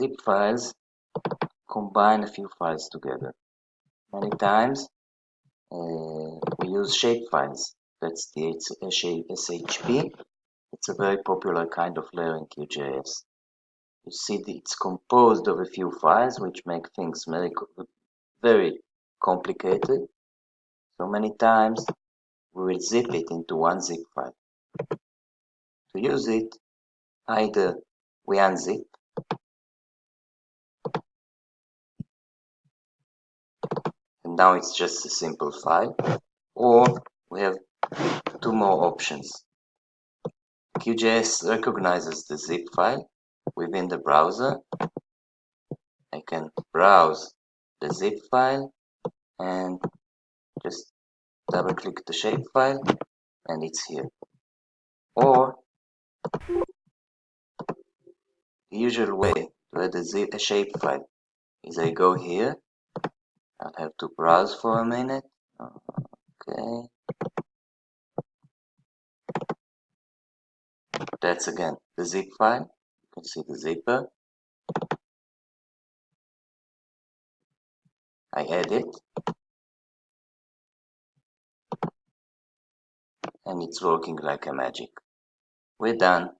Zip files combine a few files together. Many times we use shape files. That's the SHP. It's a very popular kind of layer in QGIS. You see it's composed of a few files which make things very complicated. So many times we will zip it into one zip file. To use it, either we unzip and now it's just a simple file, or we have two more options. QGIS recognizes the zip file within the browser. I can browse the zip file and just double click the shapefile and it's here. Or the usual way to add a shapefile is I go here. I'll have to browse for a minute. Okay. That's again the zip file. You can see the zipper. I add it. And it's working like a magic. We're done.